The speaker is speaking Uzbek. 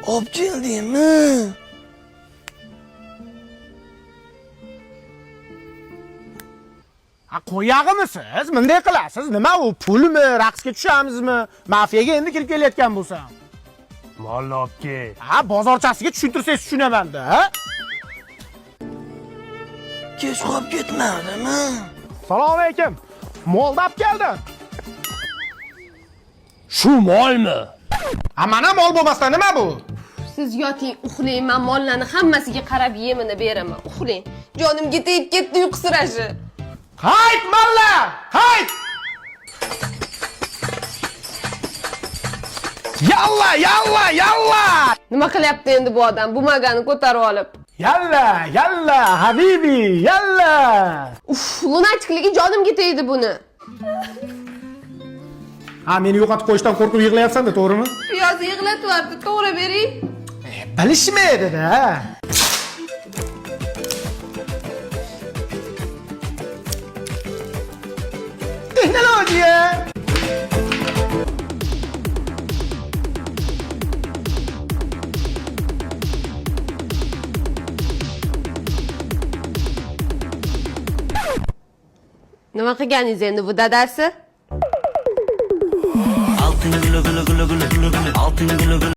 Olib keldingmi? Qo'yag'imisiz? Bunday qilasiz? Nima u? Pulmi? Raqsga tushamizmi? Mafiyaga endi kirib kelayotgan bo'lsam. Molni olib kel. Ha, bozorchasiga tushuntirsangiz tushunaman-da. Kech qolib ketmadimi? Assalomu alaykum. Molni olib keldim. Shu molmi? Ha, mana mol bo'lmasdan nima bu? Siz yoting, uxlang, men mollarni hammasiga qarab yemini beraman. Uxlang. Jonimga tegib ketdi uyqusirashi. Hayt mollar! Hayt! Yalla, yalla, yalla! Nima qilyapti endi bu odam? Bu magani ko'tarib olib. Yalla, yalla, habibi, yalla! Uf, lunachikligi jonimga tegdi buni. Ha, meni yo'qotib qo'yishdan qo'rqib yig'layapsan-da, to'g'rimi? Piyozni yig'latyapti, to'g'ri bering. Bilishmaydi-da. Texnologiya. Nima qilganingiz endi bu dadasi? Altın gülü gülü gülü gülü gülü gülü. Altın gülü gülü.